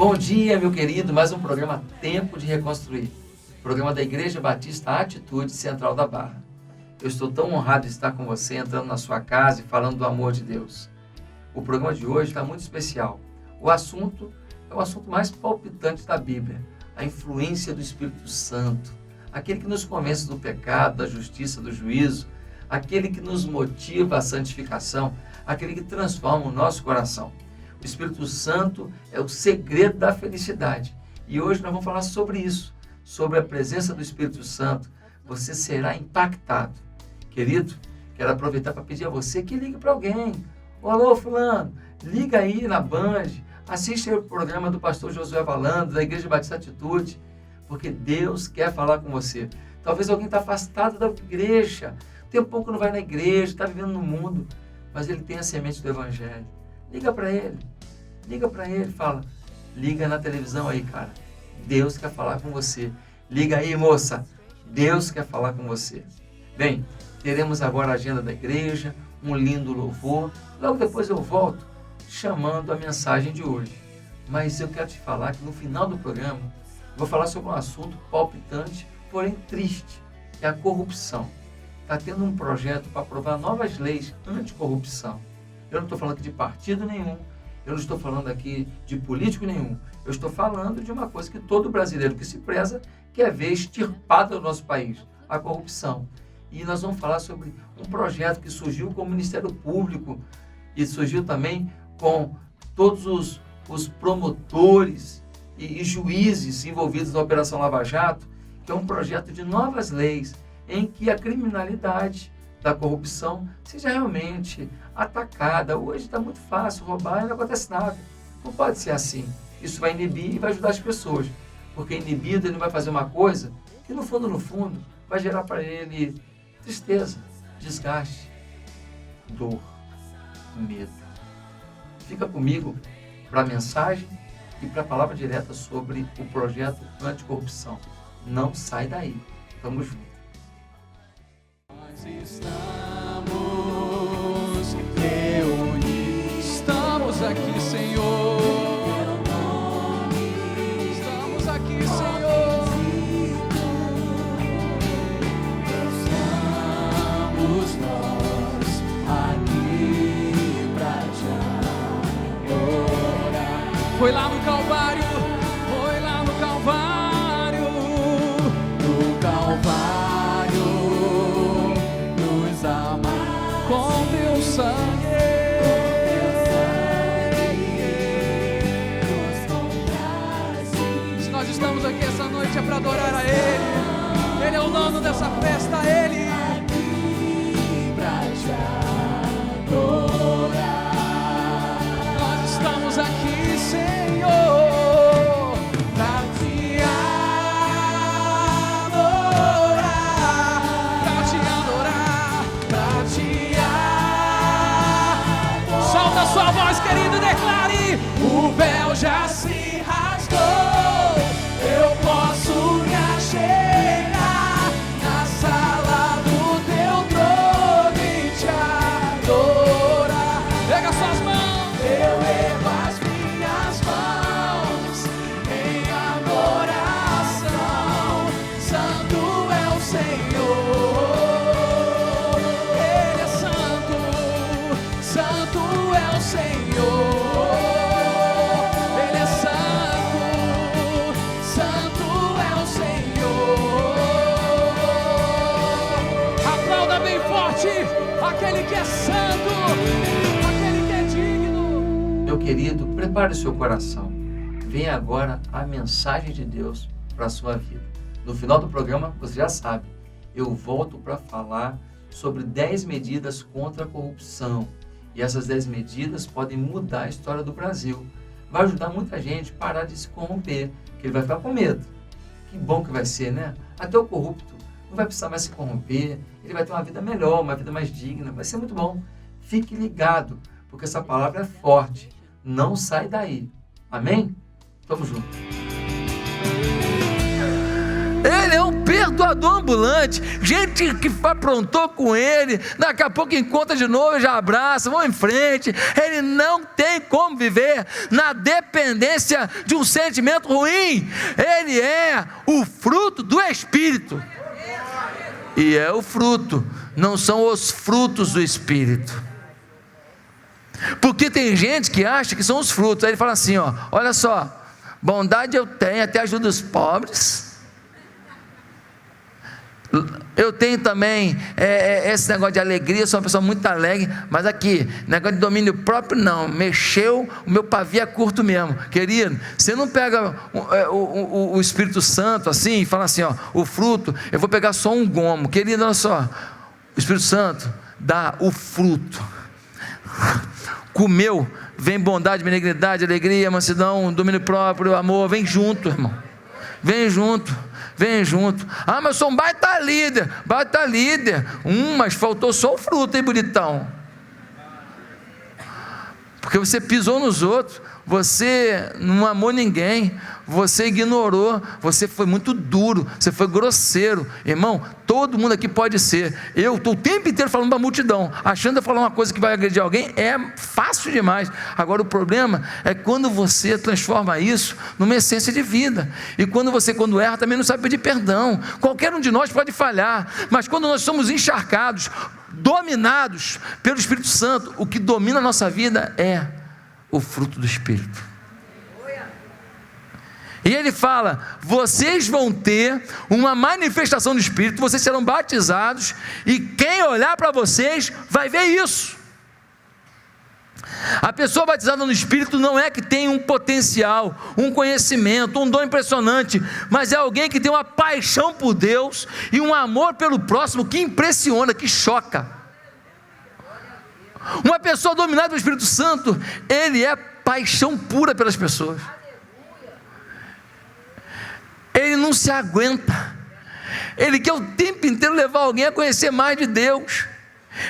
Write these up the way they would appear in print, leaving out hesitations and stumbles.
Bom dia, meu querido. Mais um programa Tempo de Reconstruir. Programa da Igreja Batista Atitude Central da Barra. Eu estou tão honrado de estar com você, entrando na sua casa e falando do amor de Deus. O programa de hoje está muito especial. O assunto é o assunto mais palpitante da Bíblia. A influência do Espírito Santo. Aquele que nos convence do pecado, da justiça, do juízo. Aquele que nos motiva à santificação. Aquele que transforma o nosso coração. O Espírito Santo é o segredo da felicidade. E hoje nós vamos falar sobre isso, sobre a presença do Espírito Santo. Você será impactado. Querido, quero aproveitar para pedir a você que ligue para alguém. Alô, fulano, liga aí na Band, assiste o programa do pastor Josué Valando, da Igreja Batista Atitude, porque Deus quer falar com você. Talvez alguém está afastado da igreja, tem um pouco que não vai na igreja, está vivendo no mundo, mas ele tem a semente do Evangelho. Liga para ele, fala, liga na televisão aí, cara, Deus quer falar com você. Liga aí, moça, Deus quer falar com você. Bem, teremos agora a agenda da igreja, um lindo louvor, logo depois eu volto chamando a mensagem de hoje. Mas eu quero te falar que no final do programa, eu vou falar sobre um assunto palpitante, porém triste, que é a corrupção. Está tendo um projeto para aprovar novas leis anticorrupção. Eu não estou falando aqui de partido nenhum, eu não estou falando aqui de político nenhum, eu estou falando de uma coisa que todo brasileiro que se preza quer ver extirpada do nosso país, a corrupção. E nós vamos falar sobre um projeto que surgiu com o Ministério Público e surgiu também com todos os promotores e juízes envolvidos na Operação Lava Jato, que é um projeto de novas leis em que a criminalidade da corrupção seja realmente atacada. Hoje está muito fácil roubar e não acontece nada. Não pode ser assim. Isso vai inibir e vai ajudar as pessoas. Porque inibido ele vai fazer uma coisa que no fundo, vai gerar para ele tristeza, desgaste, dor, medo. Fica comigo para a mensagem e para a palavra direta sobre o projeto anticorrupção. Não sai daí. Tamo junto. Estamos reunidos, estamos aqui, Senhor. Estamos aqui, Senhor. Estamos nós aqui pra te adorar. Foi lá no Calvário, foi lá no Calvário, no Calvário. Com teu sangue, se nós estamos aqui essa noite é para adorar a Ele. Ele é o dono dessa festa, Ele pra te adorar. Nós estamos aqui, Senhor. Sua voz, querido, declare: o véu já se rasgou, eu posso me achegar na sala do teu trono e te adorar. Pega suas mãos, eu levo as minhas mãos em adoração. Santo é o Senhor, Ele é santo, santo é o Senhor, Ele é santo, santo é o Senhor. Aplauda bem forte aquele que é santo, aquele que é digno. Meu querido, prepare o seu coração. Vem agora a mensagem de Deus para a sua vida. No final do programa, você já sabe, eu volto para falar sobre 10 medidas contra a corrupção. E essas 10 medidas podem mudar a história do Brasil. Vai ajudar muita gente a parar de se corromper, que ele vai ficar com medo. Que bom que vai ser, né? Até o corrupto não vai precisar mais se corromper, ele vai ter uma vida melhor, uma vida mais digna, vai ser muito bom. Fique ligado, porque essa palavra é forte. Não sai daí. Amém? Tamo junto. Ele é o perdão. tatuador ambulante, gente que aprontou com ele, daqui a pouco encontra de novo, já abraça, vão em frente. Ele não tem como viver na dependência de um sentimento ruim. Ele é o fruto do Espírito. E é o fruto, não são os frutos do Espírito. Porque tem gente que acha que são os frutos. Aí ele fala assim, ó, olha só, bondade eu tenho, até ajuda os pobres. Eu tenho também esse negócio de alegria, eu sou uma pessoa muito alegre, mas aqui, negócio de domínio próprio não, mexeu, o meu pavio é curto mesmo. Querido, você não pega o Espírito Santo assim, e fala assim, ó, o fruto, eu vou pegar só um gomo. Querido, olha só, o Espírito Santo dá o fruto. Comeu, vem bondade, benignidade, alegria, mansidão, domínio próprio, amor, vem junto, irmão, vem junto. Vem junto. Ah, mas eu sou um baita líder. Mas faltou só o fruto, hein, bonitão? Porque você pisou nos outros, você não amou ninguém, você ignorou, você foi muito duro, você foi grosseiro. Irmão, todo mundo aqui pode ser. Eu estou o tempo inteiro falando para a multidão, achando que eu falar uma coisa que vai agredir alguém, é fácil demais. Agora o problema é quando você transforma isso numa essência de vida, e quando erra também não sabe pedir perdão. Qualquer um de nós pode falhar, mas quando nós somos encharcados, dominados pelo Espírito Santo, o que domina a nossa vida é o fruto do Espírito. E ele fala, vocês vão ter uma manifestação do Espírito, vocês serão batizados, e quem olhar para vocês vai ver isso. A pessoa batizada no Espírito não é que tem um potencial, um conhecimento, um dom impressionante, mas é alguém que tem uma paixão por Deus e um amor pelo próximo que impressiona, que choca. Uma pessoa dominada pelo Espírito Santo, ele é paixão pura pelas pessoas. Ele não se aguenta. Ele quer o tempo inteiro levar alguém a conhecer mais de Deus.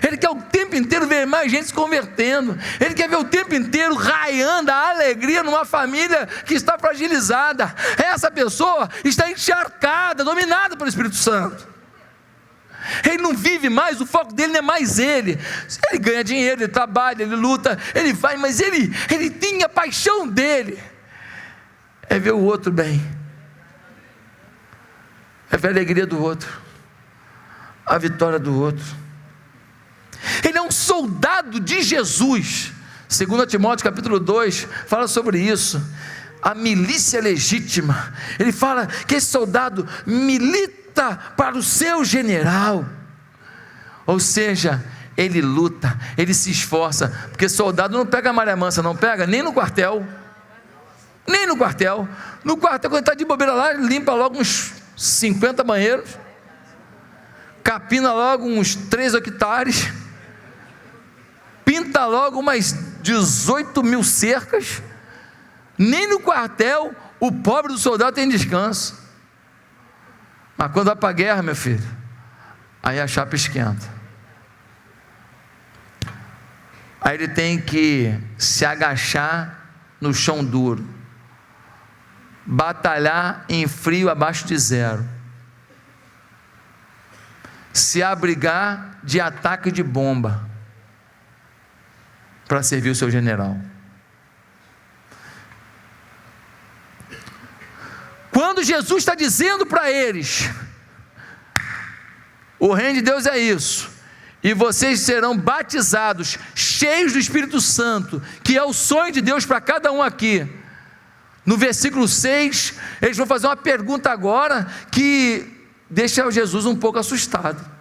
Ele quer o tempo inteiro ver mais gente se convertendo. Ele quer ver o tempo inteiro raiando a alegria numa família que está fragilizada. Essa pessoa está encharcada, dominada pelo Espírito Santo. Ele não vive mais, o foco dele não é mais ele. Ele ganha dinheiro, ele trabalha, ele luta, ele vai, mas ele tem a paixão dele é ver o outro bem, é ver a alegria do outro, a vitória do outro. Ele é um soldado de Jesus. 2 Timóteo capítulo 2 fala sobre isso, a milícia legítima. Ele fala que esse soldado milita para o seu general, ou seja, ele luta, ele se esforça, porque soldado não pega a maré mansa, não pega, nem no quartel, no quartel, quando ele está de bobeira lá, ele limpa logo uns 50 banheiros, capina logo uns 3 hectares, pinta logo umas 18 mil cercas. Nem no quartel o pobre do soldado tem descanso. Mas quando vai para a guerra, meu filho, aí a chapa esquenta. Aí ele tem que se agachar no chão duro, batalhar em frio abaixo de zero, se abrigar de ataque de bomba, para servir o seu general. Quando Jesus está dizendo para eles, o reino de Deus é isso, e vocês serão batizados, cheios do Espírito Santo, que é o sonho de Deus para cada um aqui. No versículo 6, eles vão fazer uma pergunta agora, que deixa Jesus um pouco assustado.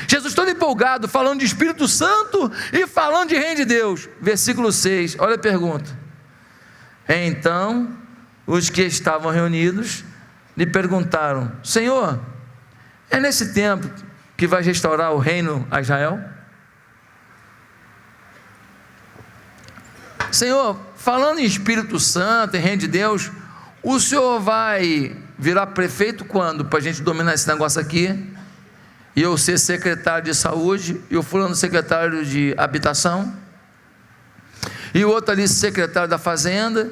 Jesus todo empolgado, falando de Espírito Santo e falando de reino de Deus. Versículo 6, olha a pergunta. Então os que estavam reunidos lhe perguntaram: Senhor, é nesse tempo que vai restaurar o reino a Israel? Senhor, falando em Espírito Santo, em reino de Deus, o Senhor vai virar prefeito quando? Para a gente dominar esse negócio aqui, e eu ser secretário de saúde, e o fulano secretário de habitação, e o outro ali secretário da fazenda,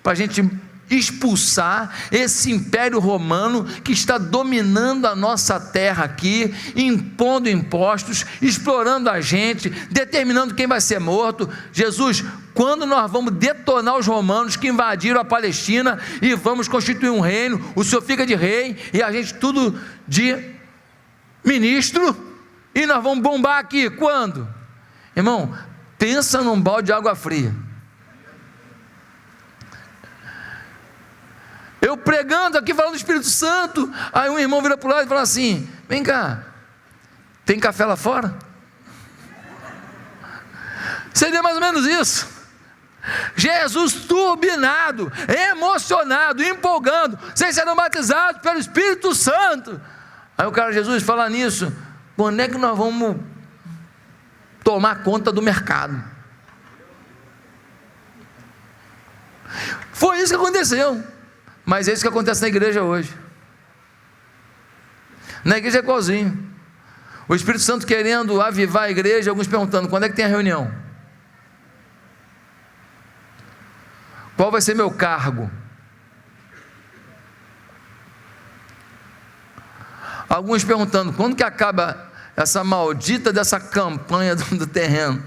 para a gente expulsar esse império romano que está dominando a nossa terra aqui, impondo impostos, explorando a gente, determinando quem vai ser morto. Jesus, quando nós vamos detonar os romanos que invadiram a Palestina e vamos constituir um reino, o Senhor fica de rei e a gente tudo de ministro, e nós vamos bombar aqui, quando? Irmão, pensa num balde de água fria. Eu pregando aqui, falando do Espírito Santo, aí um irmão vira para o lado e fala assim: vem cá, tem café lá fora? Seria mais ou menos isso. Jesus turbinado, emocionado, empolgando: vocês serão batizados pelo Espírito Santo. Aí o cara, Jesus, fala nisso, quando é que nós vamos tomar conta do mercado? Foi isso que aconteceu. Mas é isso que acontece na igreja hoje. Na igreja é igualzinho. O Espírito Santo querendo avivar a igreja, alguns perguntando: quando é que tem a reunião? Qual vai ser meu cargo? Alguns perguntando: quando que acaba essa maldita dessa campanha do terreno?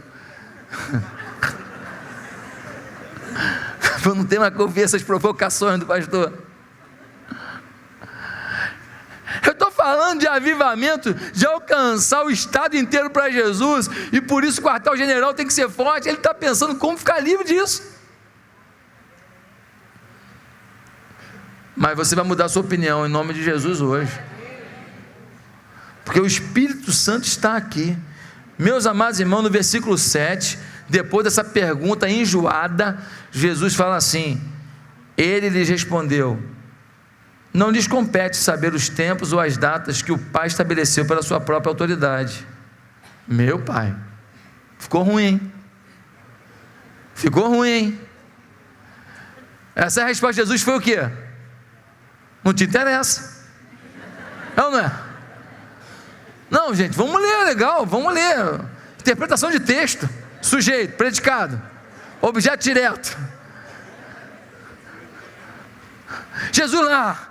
Eu não tenho mais que ouvir essas provocações do pastor. Eu estou falando de avivamento, de alcançar o estado inteiro para Jesus, e por isso o quartel-general tem que ser forte. Ele está pensando como ficar livre disso. Mas você vai mudar a sua opinião em nome de Jesus hoje, porque o Espírito Santo está aqui. Meus amados irmãos, no versículo 7, depois dessa pergunta enjoada, Jesus fala assim: ele lhes respondeu: não lhes compete saber os tempos ou as datas que o Pai estabeleceu pela sua própria autoridade. Meu Pai, ficou ruim, ficou ruim. Essa resposta de Jesus foi o quê? Não te interessa, é ou não é? Não, gente, vamos ler, legal, vamos ler. Interpretação de texto. Sujeito, predicado, objeto direto. Jesus lá: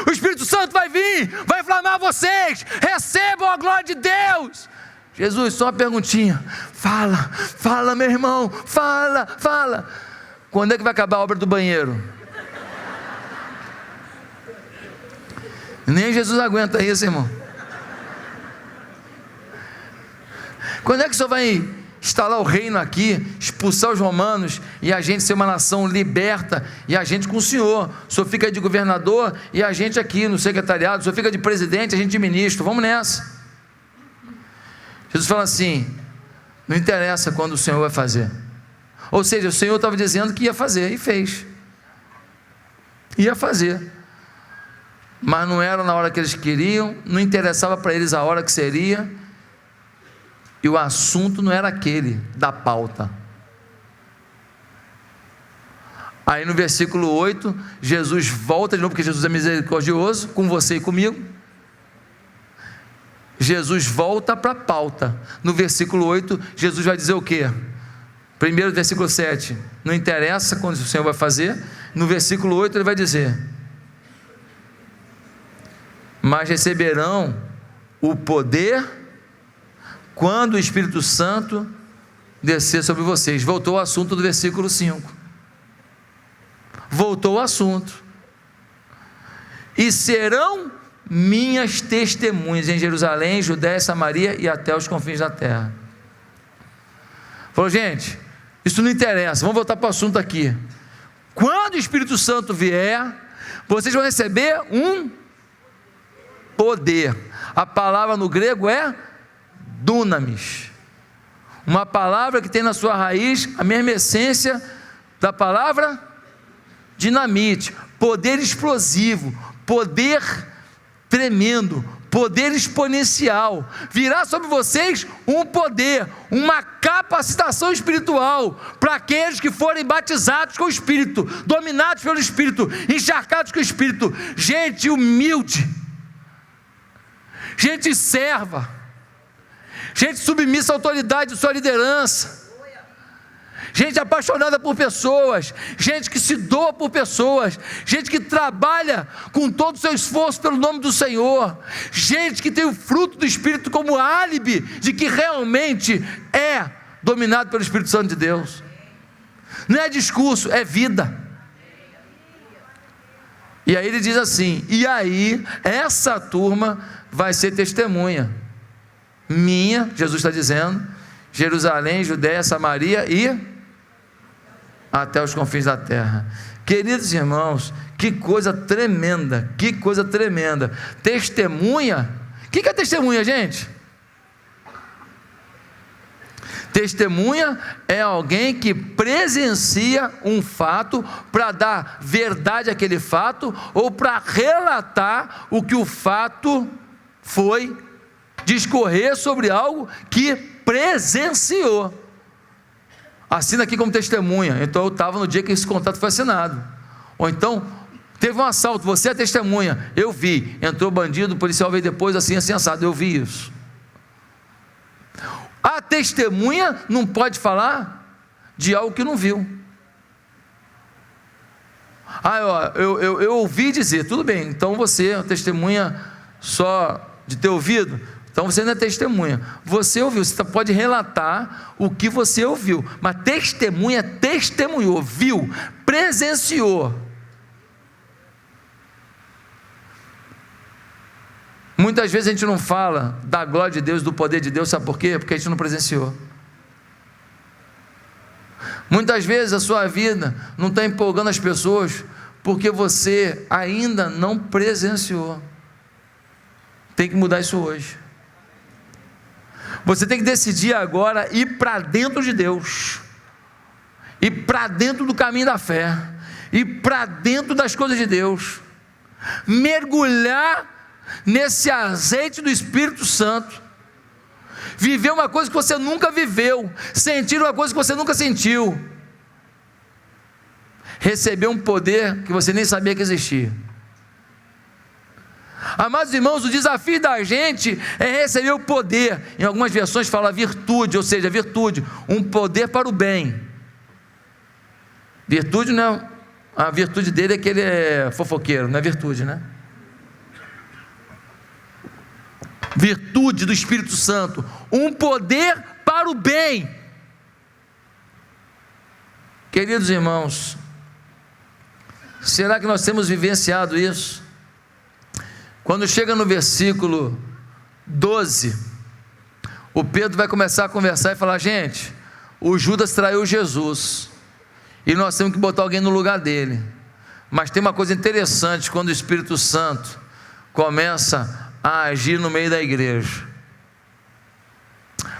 o Espírito Santo vai vir, vai inflamar vocês, recebam a glória de Deus. Jesus, só uma perguntinha: fala meu irmão, fala. Quando é que vai acabar a obra do banheiro? Nem Jesus aguenta isso, irmão. Quando é que o Senhor vai instalar o reino aqui, expulsar os romanos e a gente ser uma nação liberta, e a gente com o Senhor fica de governador e a gente aqui no secretariado, o Senhor fica de presidente, a gente de ministro, vamos nessa. Jesus fala assim: não interessa quando o Senhor vai fazer. Ou seja, o Senhor estava dizendo que ia fazer e fez, ia fazer, mas não era na hora que eles queriam, não interessava para eles a hora que seria, e o assunto não era aquele da pauta. Aí no versículo 8, Jesus volta de novo, porque Jesus é misericordioso com você e comigo. Jesus volta para a pauta. No versículo 8, Jesus vai dizer o quê? Primeiro, versículo 7, não interessa quando o Senhor vai fazer. No versículo 8 ele vai dizer: mas receberão o poder quando o Espírito Santo descer sobre vocês. Voltou o assunto do versículo 5. Voltou o assunto. E serão minhas testemunhas em Jerusalém, Judéia, Samaria e até os confins da terra. Falou: gente, isso não interessa, vamos voltar para o assunto aqui. Quando o Espírito Santo vier, vocês vão receber um poder. A palavra no grego é dunamis, uma palavra que tem na sua raiz a mesma essência da palavra dinamite, poder explosivo, poder tremendo, poder exponencial. Virá sobre vocês um poder, uma capacitação espiritual para aqueles que forem batizados com o Espírito, dominados pelo Espírito, encharcados com o Espírito. Gente humilde, gente serva, gente submissa à autoridade de sua liderança, gente apaixonada por pessoas, gente que se doa por pessoas, gente que trabalha com todo o seu esforço pelo nome do Senhor, gente que tem o fruto do Espírito como álibi de que realmente é dominado pelo Espírito Santo de Deus. Não é discurso, é vida. E aí ele diz assim: e aí essa turma vai ser testemunha minha, Jesus está dizendo, Jerusalém, Judéia, Samaria e até os confins da terra. Queridos irmãos, que coisa tremenda, que coisa tremenda. Testemunha, o que é testemunha, gente? Testemunha é alguém que presencia um fato para dar verdade àquele fato, ou para relatar o que o fato foi, discorrer sobre algo que presenciou. Assina aqui como testemunha. Então eu estava no dia que esse contrato foi assinado. Ou então, teve um assalto, você é testemunha, eu vi, entrou bandido, o policial veio depois, assim assado, eu vi isso. A testemunha não pode falar de algo que não viu. Eu ouvi dizer, tudo bem, então você é testemunha só de ter ouvido, então você não é testemunha, você ouviu, você pode relatar o que você ouviu, mas testemunha testemunhou, viu, presenciou. Muitas vezes a gente não fala da glória de Deus, do poder de Deus, sabe por quê? Porque a gente não presenciou. Muitas vezes a sua vida não está empolgando as pessoas, porque você ainda não presenciou. Tem que mudar isso hoje. Você tem que decidir agora ir para dentro de Deus, ir para dentro do caminho da fé, ir para dentro das coisas de Deus, mergulhar nesse azeite do Espírito Santo, viver uma coisa que você nunca viveu, sentir uma coisa que você nunca sentiu, receber um poder que você nem sabia que existia. Amados irmãos, o desafio da gente é receber o poder. Em algumas versões fala virtude, ou seja, virtude, um poder para o bem. Virtude não é, a virtude dele é que ele é fofoqueiro, não é virtude, né? Virtude do Espírito Santo, um poder para o bem. Queridos irmãos, será que nós temos vivenciado isso? Quando chega no versículo 12, o Pedro vai começar a conversar e falar: gente, o Judas traiu Jesus, e nós temos que botar alguém no lugar dele. Mas tem uma coisa interessante, quando o Espírito Santo começa a agir no meio da igreja,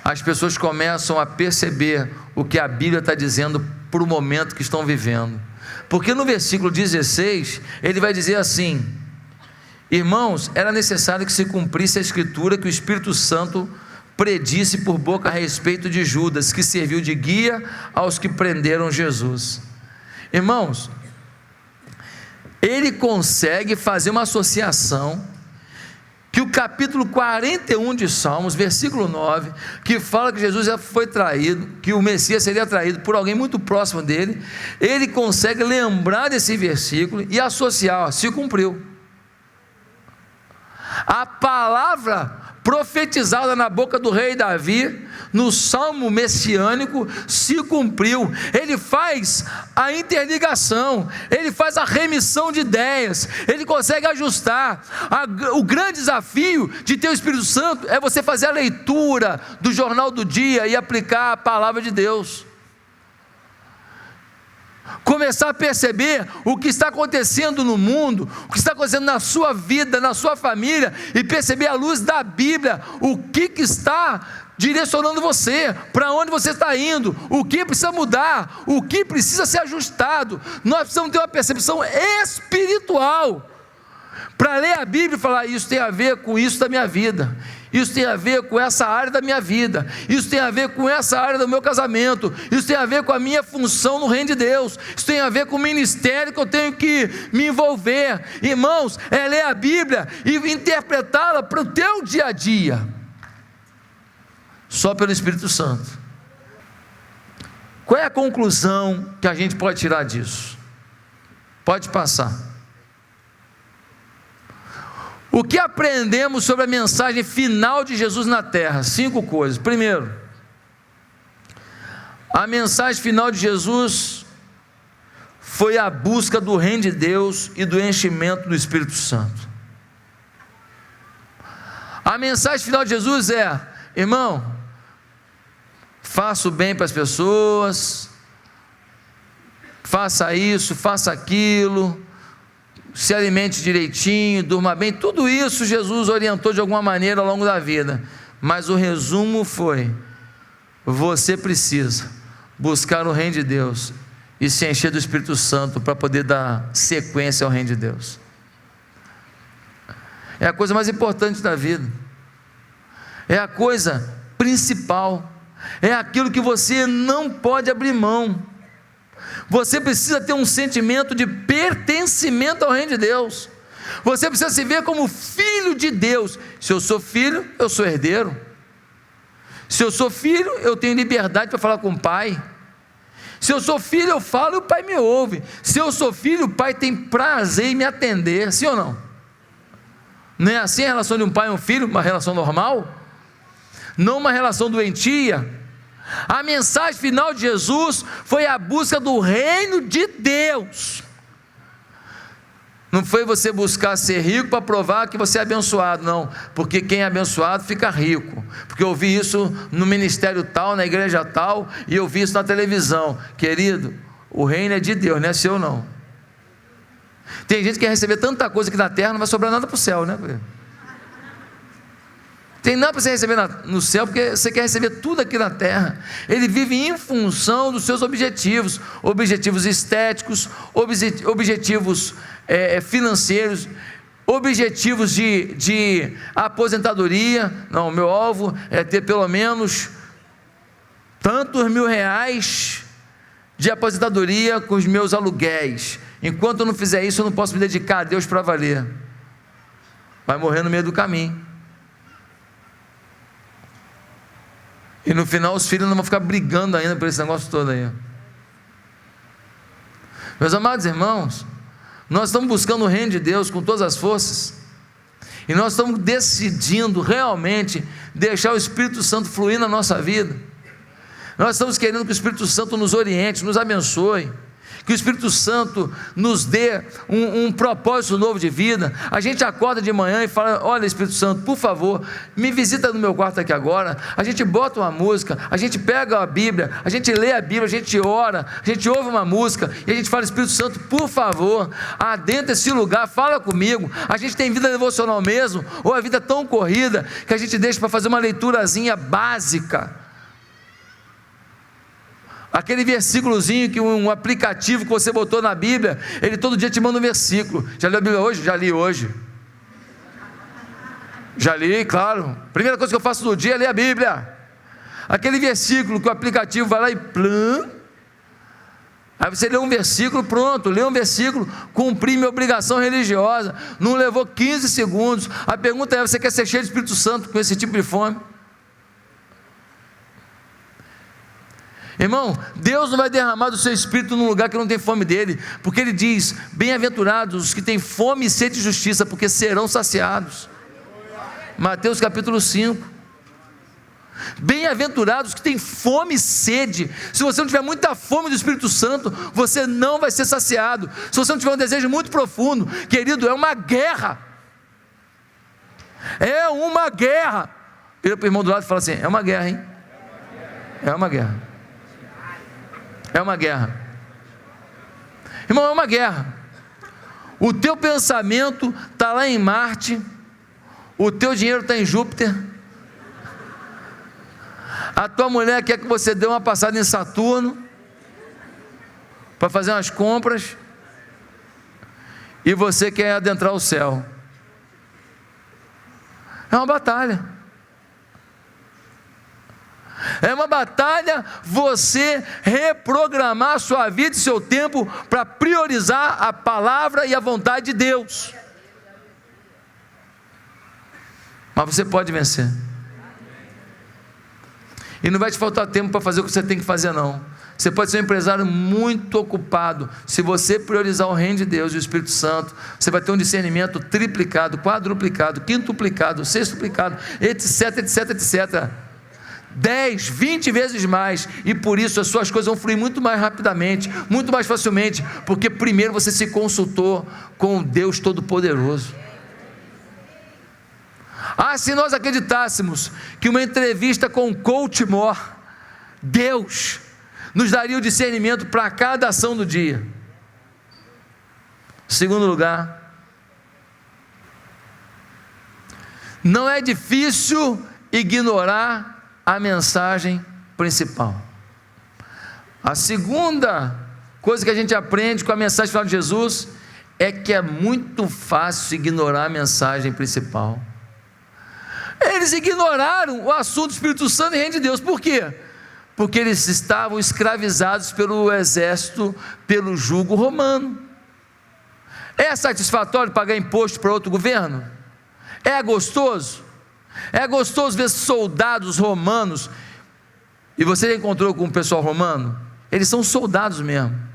as pessoas começam a perceber o que a Bíblia está dizendo para o momento que estão vivendo. Porque no versículo 16, ele vai dizer assim: irmãos, era necessário que se cumprisse a escritura que o Espírito Santo predisse por boca a respeito de Judas, que serviu de guia aos que prenderam Jesus. Irmãos, ele consegue fazer uma associação que o capítulo 41 de Salmos, versículo 9, que fala que Jesus já foi traído, que o Messias seria traído por alguém muito próximo dele, ele consegue lembrar desse versículo e associar: se cumpriu. A palavra profetizada na boca do rei Davi, no salmo messiânico, se cumpriu. Ele faz a interligação, ele faz a remissão de ideias, ele consegue ajustar. O grande desafio de ter o Espírito Santo é você fazer a leitura do jornal do dia e aplicar a palavra de Deus. Começar a perceber o que está acontecendo no mundo, o que está acontecendo na sua vida, na sua família, e perceber à luz da Bíblia o que está direcionando você, para onde você está indo, o que precisa mudar, o que precisa ser ajustado. Nós precisamos ter uma percepção espiritual para ler a Bíblia e falar: isso tem a ver com isso da minha vida, isso tem a ver com essa área da minha vida, isso tem a ver com essa área do meu casamento, isso tem a ver com a minha função no reino de Deus, isso tem a ver com o ministério que eu tenho que me envolver. Irmãos, é ler a Bíblia e interpretá-la para o teu dia a dia, só pelo Espírito Santo. Qual é a conclusão que a gente pode tirar disso? Pode passar. O que aprendemos sobre a mensagem final de Jesus na terra? 5 coisas. Primeiro, a mensagem final de Jesus foi a busca do reino de Deus e do enchimento do Espírito Santo. A mensagem final de Jesus é: irmão, faça o bem para as pessoas, faça isso, faça aquilo, se alimente direitinho, durma bem. Tudo isso Jesus orientou de alguma maneira ao longo da vida, mas o resumo foi: você precisa buscar o reino de Deus e se encher do Espírito Santo para poder dar sequência ao reino de Deus. É a coisa mais importante da vida, é a coisa principal, é aquilo que você não pode abrir mão. Você precisa ter um sentimento de pertencimento ao reino de Deus. Você precisa se ver como filho de Deus. Se eu sou filho, eu sou herdeiro. Se eu sou filho, eu tenho liberdade para falar com o pai. Se eu sou filho, eu falo e o pai me ouve. Se eu sou filho, o pai tem prazer em me atender. Sim ou não? Não é assim a relação de um pai e um filho? Uma relação normal? Não uma relação doentia. A mensagem final de Jesus foi a busca do reino de Deus. Não foi você buscar ser rico para provar que você é abençoado, não, porque quem é abençoado fica rico, porque eu vi isso no ministério tal, na igreja tal, e eu vi isso na televisão. Querido, o reino é de Deus, não é seu não. Tem gente que quer receber tanta coisa aqui na terra, não vai sobrar nada para o céu, né? Tem nada para você receber no céu, porque você quer receber tudo aqui na terra. Ele vive em função dos seus objetivos, objetivos estéticos, objetivos financeiros, objetivos de aposentadoria. Não, o meu alvo é ter pelo menos tantos R$1.000 de aposentadoria com os meus aluguéis. Enquanto eu não fizer isso, eu não posso me dedicar a Deus para valer. Vai morrer no meio do caminho. E no final os filhos não vão ficar brigando ainda por esse negócio todo aí. Meus amados irmãos, nós estamos buscando o reino de Deus com todas as forças, e nós estamos decidindo realmente deixar o Espírito Santo fluir na nossa vida. Nós estamos querendo que o Espírito Santo nos oriente, nos abençoe, que o Espírito Santo nos dê um propósito novo de vida. A gente acorda de manhã e fala: olha, Espírito Santo, por favor, me visita no meu quarto aqui agora. A gente bota uma música, a gente pega a Bíblia, a gente lê a Bíblia, a gente ora, a gente ouve uma música e a gente fala: Espírito Santo, por favor, adentra esse lugar, fala comigo. A gente tem vida devocional mesmo, ou a vida tão corrida que a gente deixa para fazer uma leiturazinha básica, aquele versículozinho que um aplicativo que você botou na Bíblia, ele todo dia te manda um versículo. Já leu a Bíblia hoje? Já li hoje. Já li, claro. Primeira coisa que eu faço no dia é ler a Bíblia. Aquele versículo que o aplicativo vai lá e plã. Aí você lê um versículo, pronto, lê um versículo, cumpri minha obrigação religiosa. Não levou 15 segundos. A pergunta é: você quer ser cheio do Espírito Santo com esse tipo de fome? Irmão, Deus não vai derramar do seu Espírito num lugar que não tem fome dele, porque ele diz: bem-aventurados os que têm fome e sede de justiça, porque serão saciados. Mateus capítulo 5. Bem-aventurados que têm fome e sede. Se você não tiver muita fome do Espírito Santo, você não vai ser saciado. Se você não tiver um desejo muito profundo, querido, é uma guerra. É uma guerra. Vira para o irmão do lado e fala assim: é uma guerra, hein? É uma guerra. É uma guerra. Irmão, é uma guerra. O teu pensamento está lá em Marte, o teu dinheiro está em Júpiter, a tua mulher quer que você dê uma passada em Saturno para fazer umas compras, e você quer adentrar o céu. É uma batalha. É uma batalha você reprogramar a sua vida e seu tempo para priorizar a palavra e a vontade de Deus. Mas você pode vencer. E não vai te faltar tempo para fazer o que você tem que fazer, não. Você pode ser um empresário muito ocupado. Se você priorizar o reino de Deus e o Espírito Santo, você vai ter um discernimento triplicado, quadruplicado, quintuplicado, sextuplicado, etc, etc, etc. 10, 20 vezes mais, e por isso as suas coisas vão fluir muito mais rapidamente, muito mais facilmente, porque primeiro você se consultou com o Deus Todo-Poderoso. Se nós acreditássemos que uma entrevista com o Coach More, Deus nos daria o discernimento para cada ação do dia. Segundo lugar, não é difícil ignorar a mensagem principal. A segunda coisa que a gente aprende com a mensagem final de Jesus é que é muito fácil ignorar a mensagem principal. Eles ignoraram o assunto do Espírito Santo e reino de Deus. Por quê? Porque eles estavam escravizados pelo exército, pelo jugo romano. É satisfatório pagar imposto para outro governo? É gostoso? É gostoso ver soldados romanos? E você já encontrou com o pessoal romano? Eles são soldados mesmo.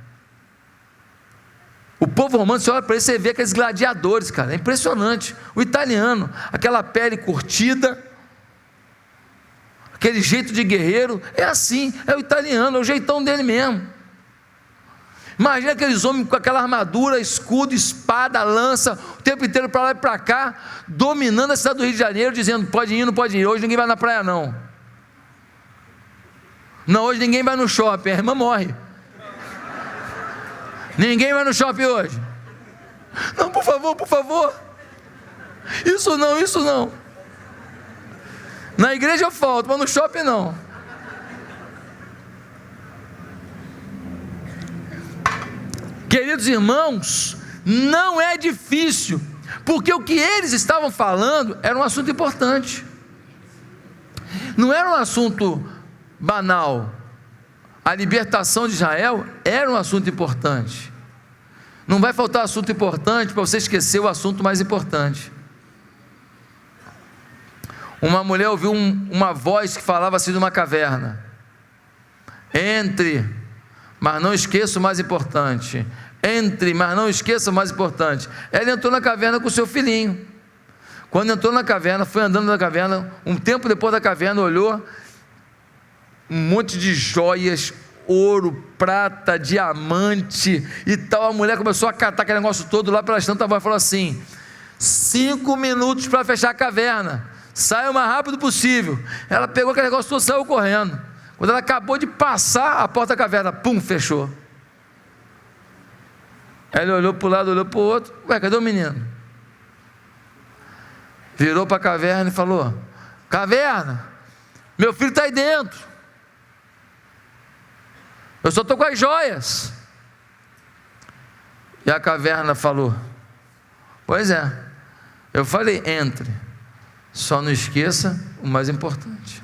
O povo romano, você olha para ele, você vê aqueles gladiadores, cara, é impressionante. O italiano, aquela pele curtida, aquele jeito de guerreiro, é assim, é o italiano, é o jeitão dele mesmo. Imagina aqueles homens com aquela armadura, escudo, espada, lança, o tempo inteiro para lá e para cá, dominando a cidade do Rio de Janeiro, dizendo, pode ir, não pode ir, hoje ninguém vai na praia não. Não, hoje ninguém vai no shopping, a irmã morre. Ninguém vai no shopping hoje. Não, por favor, por favor. Isso não, isso não. Na igreja eu falto, mas no shopping não. Queridos irmãos, não é difícil, porque o que eles estavam falando era um assunto importante. Não era um assunto banal. A libertação de Israel era um assunto importante. Não vai faltar assunto importante para você esquecer o assunto mais importante. Uma mulher ouviu uma voz que falava assim de uma caverna: entre, mas não esqueça o mais importante. Entre, mas não esqueça o mais importante. Ela entrou na caverna com o seu filhinho. Quando entrou na caverna, foi andando na caverna, um tempo depois da caverna, olhou um monte de joias, ouro, prata, diamante e tal. A mulher começou a catar aquele negócio todo lá pela estante, falou assim: 5 minutos para fechar a caverna, saia o mais rápido possível. Ela pegou aquele negócio todo e saiu correndo. Quando ela acabou de passar a porta da caverna, pum, fechou. Ela olhou para o lado, olhou para o outro: ué, cadê o menino? Virou para a caverna e falou: caverna, meu filho está aí dentro. Eu só estou com as joias. E a caverna falou: pois é, eu falei entre, só não esqueça o mais importante.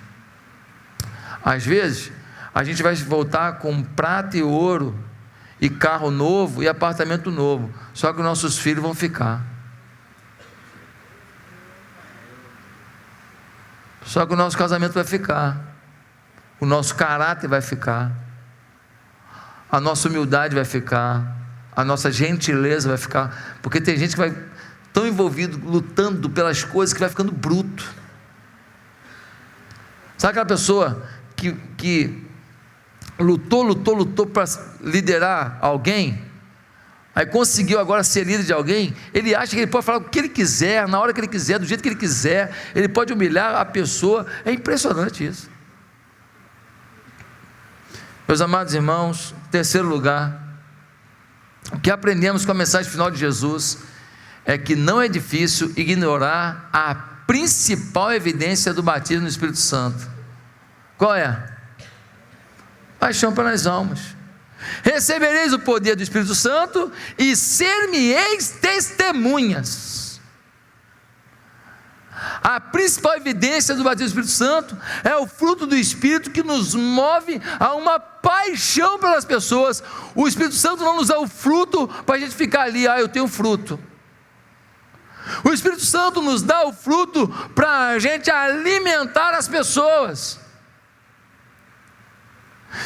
Às vezes a gente vai voltar com prata e ouro, e carro novo, e apartamento novo, só que os nossos filhos vão ficar. Só que o nosso casamento vai ficar, o nosso caráter vai ficar, a nossa humildade vai ficar, a nossa gentileza vai ficar, porque tem gente que vai tão envolvido, lutando pelas coisas, que vai ficando bruto. Sabe aquela pessoa que lutou para liderar alguém, aí conseguiu agora ser líder de alguém, ele acha que ele pode falar o que ele quiser, na hora que ele quiser, do jeito que ele quiser, ele pode humilhar a pessoa. É impressionante isso. Meus amados irmãos, terceiro lugar, o que aprendemos com a mensagem final de Jesus é que não é difícil ignorar a principal evidência do batismo no Espírito Santo. Qual é? Paixão pelas almas. Recebereis o poder do Espírito Santo e ser-me-eis testemunhas. A principal evidência do batismo do Espírito Santo é o fruto do Espírito, que nos move a uma paixão pelas pessoas. O Espírito Santo não nos dá o fruto para a gente ficar ali, eu tenho fruto. O Espírito Santo nos dá o fruto para a gente alimentar as pessoas.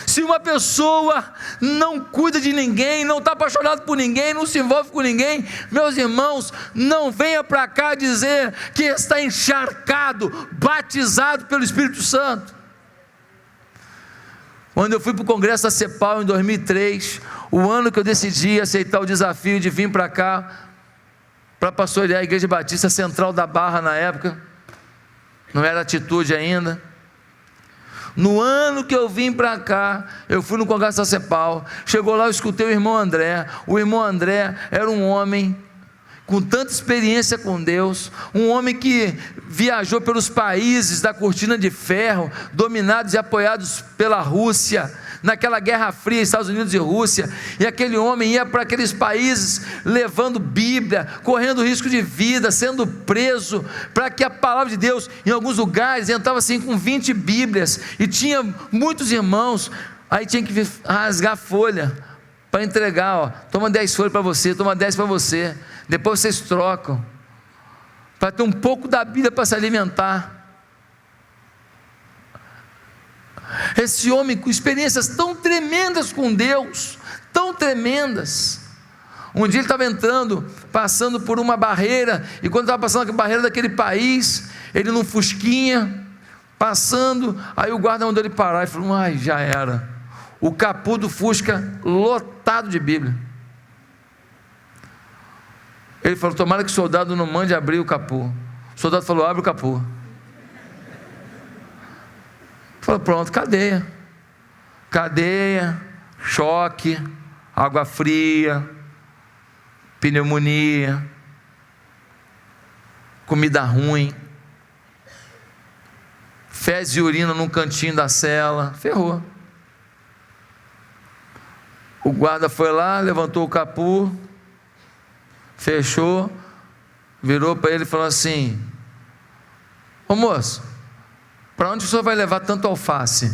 Se uma pessoa não cuida de ninguém, não está apaixonado por ninguém, não se envolve com ninguém, meus irmãos, não venha para cá dizer que está encharcado, batizado pelo Espírito Santo. Quando eu fui para o congresso da CEPAL em 2003, o ano que eu decidi aceitar o desafio de vir para cá, para pastorear a Igreja Batista Central da Barra na época, não era Atitude ainda. No ano que eu vim para cá, eu fui no congresso da CEPAL, chegou lá, eu escutei o irmão André. O irmão André era um homem com tanta experiência com Deus, um homem que viajou pelos países da cortina de ferro, dominados e apoiados pela Rússia, naquela Guerra Fria, Estados Unidos e Rússia, e aquele homem ia para aqueles países levando Bíblia, correndo risco de vida, sendo preso, para que a palavra de Deus, em alguns lugares, entrava assim com 20 Bíblias, e tinha muitos irmãos, aí tinha que rasgar folha, para entregar, ó, toma 10 folhas para você, toma 10 para você, depois vocês trocam, para ter um pouco da Bíblia para se alimentar. Esse homem com experiências tão tremendas com Deus, tão tremendas. Um dia ele estava entrando, passando por uma barreira, e quando estava passando a barreira daquele país, ele num fusquinha, passando, aí o guarda mandou ele parar, e falou, ai, já era, o capô do fusca lotado de Bíblia. Ele falou, tomara que o soldado não mande abrir o capô. O soldado falou, abre o capô. Falou, pronto, cadeia, choque, água fria, pneumonia, comida ruim, fezes e urina num cantinho da cela, ferrou. O guarda foi lá, levantou o capô, fechou, virou para ele e falou assim, ô moço, para onde o senhor vai levar tanto alface?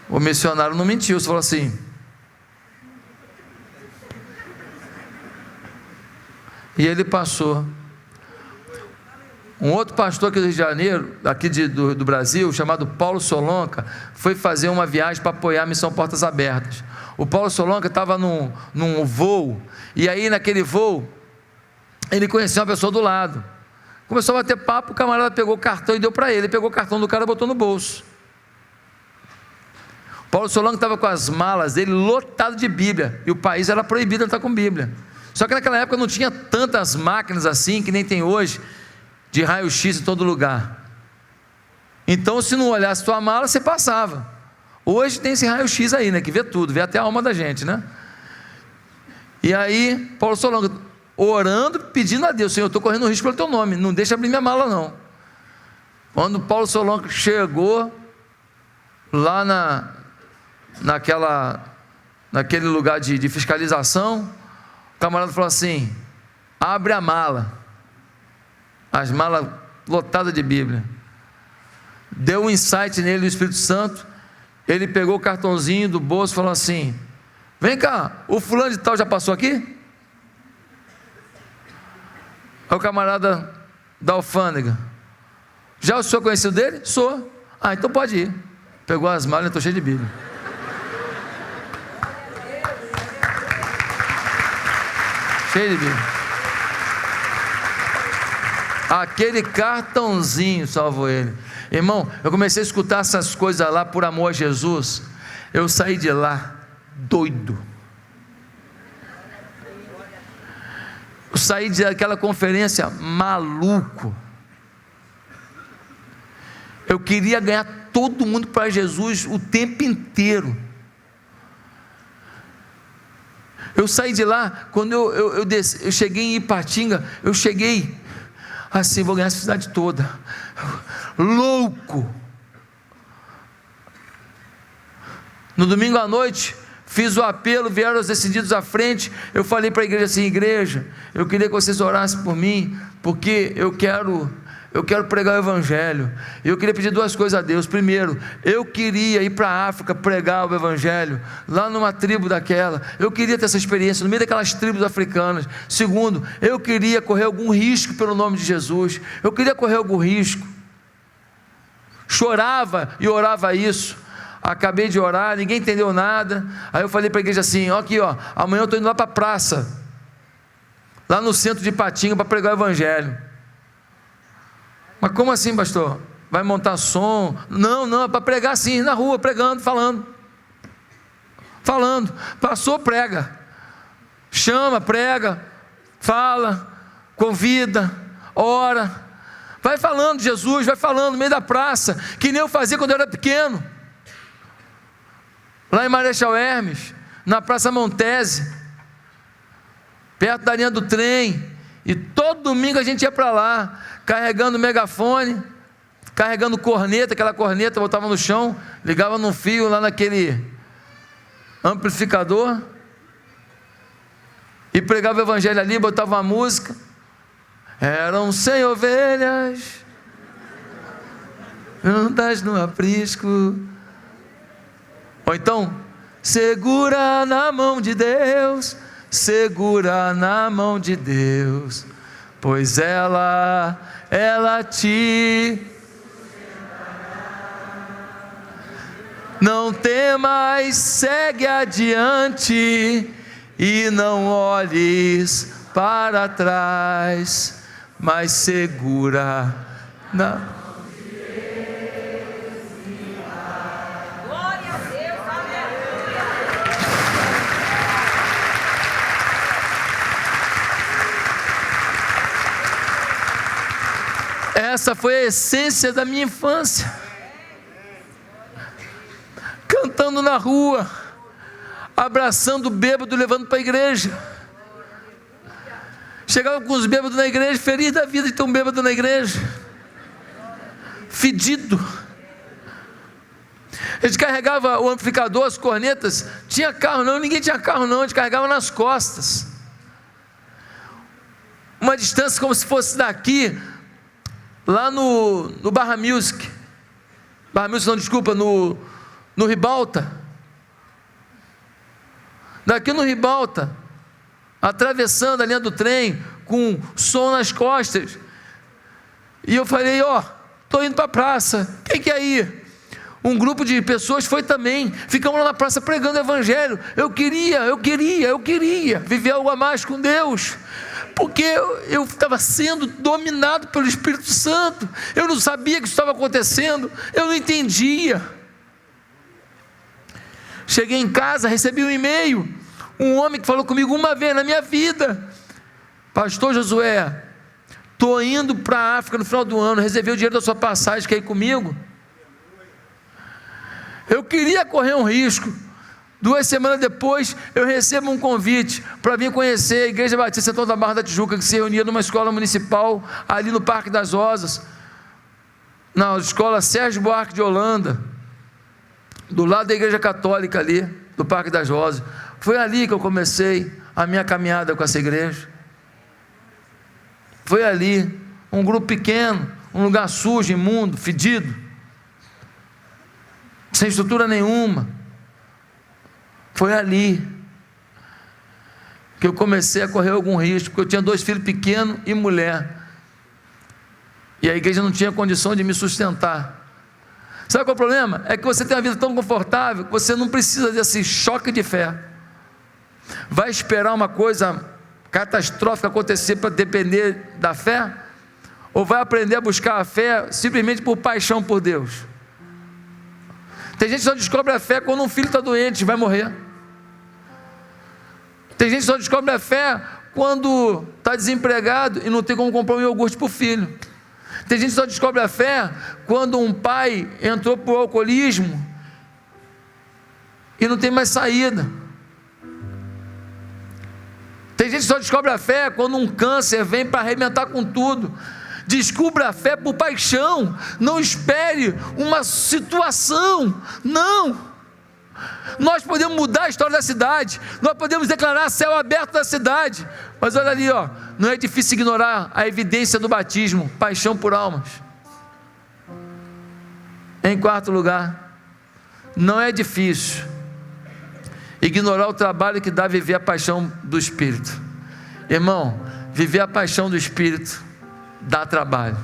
O missionário não mentiu, só falou assim. E ele passou. Um outro pastor aqui do Rio de Janeiro, aqui do Brasil, chamado Paulo Solonca, foi fazer uma viagem para apoiar a Missão Portas Abertas. O Paulo Solonca estava num voo, e aí naquele voo, ele conheceu uma pessoa do lado. Começou a bater papo, o camarada pegou o cartão e deu para ele. Ele pegou o cartão do cara e botou no bolso. Paulo Solonca estava com as malas dele lotado de Bíblia, e o país era proibido entrar com Bíblia. Só que naquela época não tinha tantas máquinas assim, que nem tem hoje, de raio-x em todo lugar. Então, se não olhasse tua mala, você passava. Hoje tem esse raio-x aí, né, que vê tudo, vê até a alma da gente, né? E aí, Paulo Solonca, orando, pedindo a Deus, Senhor, eu estou correndo risco pelo teu nome, não deixa abrir minha mala não. Quando Paulo Solonca chegou lá naquele lugar de fiscalização, o camarada falou assim, abre a mala, as malas lotadas de Bíblia. Deu um insight nele do Espírito Santo, ele pegou o cartãozinho do bolso e falou assim, vem cá, o fulano de tal já passou aqui? Aí o camarada da alfândega, já o senhor conheceu dele? Sou. Ah, então pode ir. Pegou as malas e estou cheio de Bíblia. Cheio de Bíblia. Aquele cartãozinho salvou ele. Irmão, eu comecei a escutar essas coisas lá por amor a Jesus. Eu saí de lá doido. Eu saí daquela conferência maluco. Eu queria ganhar todo mundo para Jesus o tempo inteiro. Eu saí de lá, quando eu cheguei em Ipatinga, eu cheguei assim, vou ganhar essa cidade toda, louco. No domingo à noite, fiz o apelo, vieram os decididos à frente, eu falei para a igreja assim, igreja, eu queria que vocês orassem por mim, porque eu quero pregar o Evangelho. Eu queria pedir duas coisas a Deus. Primeiro, eu queria ir para a África pregar o Evangelho, lá numa tribo daquela. Eu queria ter essa experiência no meio daquelas tribos africanas. Segundo, eu queria correr algum risco pelo nome de Jesus. Eu queria correr algum risco. chorava e orava isso. Acabei de orar, ninguém entendeu nada. Aí eu falei para a igreja assim: ó, aqui, ó, amanhã eu estou indo lá para a praça, lá no centro de Ipatinga, para pregar o evangelho. Mas como assim, pastor? Vai montar som? Não, é para pregar assim, na rua, pregando, falando. Passou, prega. Chama, prega, fala, convida, ora. Vai falando de Jesus, vai falando no meio da praça, que nem eu fazia quando eu era pequeno. Lá em Marechal Hermes, na Praça Montese, perto da linha do trem. E todo domingo a gente ia para lá, carregando megafone, carregando corneta, aquela corneta botava no chão, ligava num fio lá naquele amplificador, e pregava o evangelho ali, botava uma música. Eram 100 ovelhas, juntas no aprisco. Ou então, segura na mão de Deus, segura na mão de Deus, pois ela te... Não temas, segue adiante e não olhes para trás, mas segura na... Glória a Deus, aleluia. Essa foi a essência da minha infância. Cantando na rua, abraçando o bêbado, levando para a igreja. Chegava com os bêbados na igreja, feliz da vida de ter um bêbado na igreja, fedido. A gente carregava o amplificador, as cornetas. Tinha carro não, ninguém tinha carro não, a gente carregava nas costas. Uma distância como se fosse daqui, lá no Barra Music. Barra Music não, desculpa, no Ribalta. Daqui no Ribalta, atravessando a linha do trem, com som nas costas. E eu falei: ó, estou indo para a praça, quem quer ir? Um grupo de pessoas foi também. Ficamos lá na praça pregando o evangelho. Eu queria viver algo a mais com Deus, porque eu estava sendo dominado pelo Espírito Santo. Eu não sabia que isso estava acontecendo, eu não entendia. Cheguei em casa, recebi um e-mail, um homem que falou comigo uma vez na minha vida: pastor Josué, estou indo para a África no final do ano, reservei o dinheiro da sua passagem, quer ir comigo? Eu queria correr um risco. 2 semanas depois, eu recebo um convite para vir conhecer a Igreja Batista Central da Barra da Tijuca, que se reunia numa escola municipal, ali no Parque das Rosas, na escola Sérgio Buarque de Holanda, do lado da igreja católica ali, do Parque das Rosas. Foi ali que eu comecei a minha caminhada com essa igreja. Foi ali, um grupo pequeno, um lugar sujo, imundo, fedido, sem estrutura nenhuma. Foi ali que eu comecei a correr algum risco, porque eu tinha 2 filhos pequenos e mulher, e a igreja não tinha condição de me sustentar. Sabe qual é o problema? É que você tem uma vida tão confortável que você não precisa desse choque de fé. Vai esperar uma coisa catastrófica acontecer para depender da fé? Ou vai aprender a buscar a fé simplesmente por paixão por Deus? Tem gente que só descobre a fé quando um filho está doente e vai morrer. Tem gente que só descobre a fé quando está desempregado e não tem como comprar um iogurte para o filho. Tem gente que só descobre a fé quando um pai entrou para o alcoolismo e não tem mais saída. Tem gente que só descobre a fé quando um câncer vem para arrebentar com tudo. Descubra a fé por paixão. Não espere uma situação. Não. Nós podemos mudar a história da cidade, nós podemos declarar céu aberto da cidade, mas olha ali, ó, não é difícil ignorar a evidência do batismo, paixão por almas. Em quarto lugar, não é difícil ignorar o trabalho que dá viver a paixão do Espírito. Irmão, viver a paixão do Espírito dá trabalho.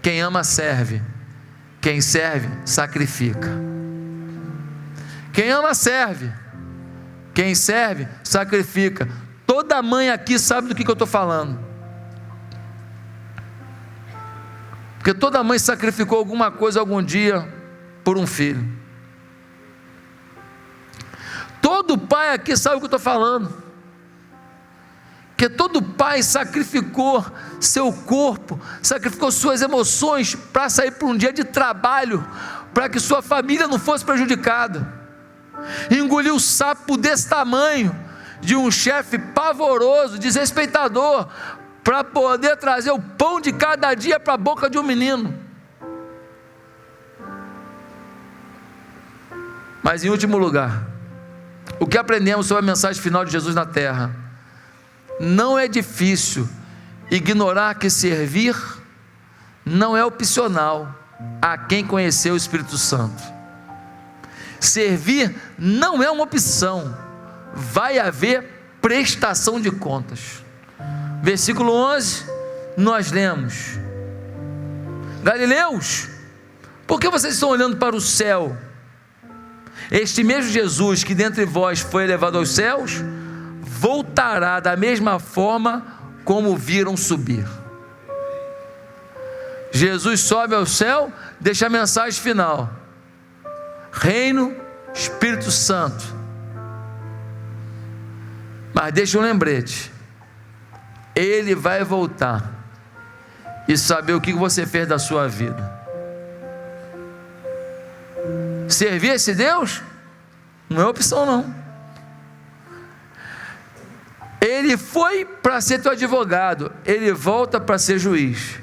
Quem ama serve, Quem serve, sacrifica. Quem ama, serve. Quem serve, sacrifica. Toda mãe aqui sabe do que eu estou falando. Porque toda mãe sacrificou alguma coisa algum dia por um filho. Todo pai aqui sabe o que eu estou falando. Que todo pai sacrificou seu corpo, sacrificou suas emoções para sair para um dia de trabalho, para que sua família não fosse prejudicada. Engoliu o sapo desse tamanho, de um chefe pavoroso, desrespeitador, para poder trazer o pão de cada dia para a boca de um menino. Mas em último lugar, o que aprendemos sobre a mensagem final de Jesus na terra? Não é difícil ignorar que servir não é opcional a quem conheceu o Espírito Santo. Servir não é uma opção, vai haver prestação de contas. Versículo 11, nós lemos: Galileus, por que vocês estão olhando para o céu? Este mesmo Jesus que dentre vós foi elevado aos céus, voltará da mesma forma como o viram subir. Jesus sobe ao céu, deixa a mensagem final: Reino, Espírito Santo. Mas deixa um lembrete: Ele vai voltar e saber o que você fez da sua vida. Servir esse Deus não é opção, não. Ele foi para ser teu advogado, ele volta para ser juiz.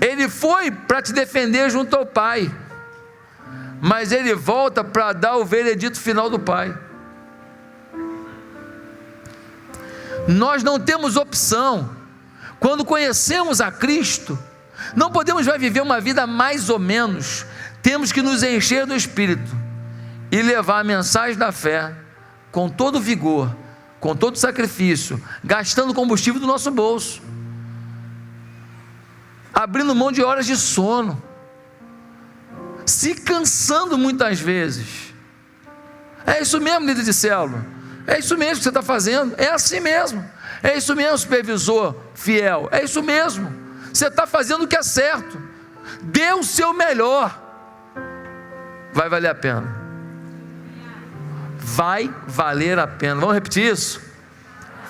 Ele foi para te defender junto ao Pai, mas ele volta para dar o veredito final do Pai. Nós não temos opção. Quando conhecemos a Cristo, não podemos mais viver uma vida mais ou menos. Temos que nos encher do Espírito e levar a mensagem da fé com todo vigor, com todo sacrifício, gastando combustível do nosso bolso, abrindo mão de horas de sono, se cansando muitas vezes. É isso mesmo, líder de célula, é isso mesmo que você está fazendo, é assim mesmo, é isso mesmo, supervisor fiel, é isso mesmo, você está fazendo o que é certo, dê o seu melhor, vai valer a pena. Vai valer a pena. Vamos repetir isso?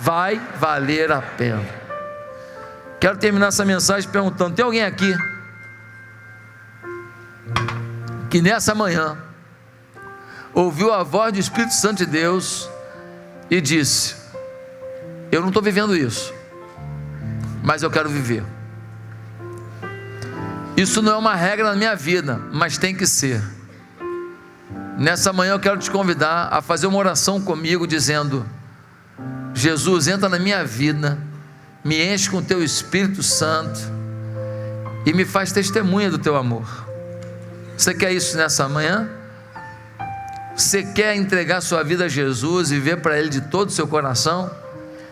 Vai valer a pena. Quero terminar essa mensagem perguntando: tem alguém aqui que nessa manhã ouviu a voz do Espírito Santo de Deus e disse: eu não estou vivendo isso, mas eu quero viver. Isso não é uma regra na minha vida, mas tem que ser. Nessa manhã eu quero te convidar a fazer uma oração comigo, dizendo: Jesus, entra na minha vida, me enche com o teu Espírito Santo e me faz testemunha do teu amor. Você quer isso nessa manhã? Você quer entregar sua vida a Jesus e viver para Ele de todo o seu coração?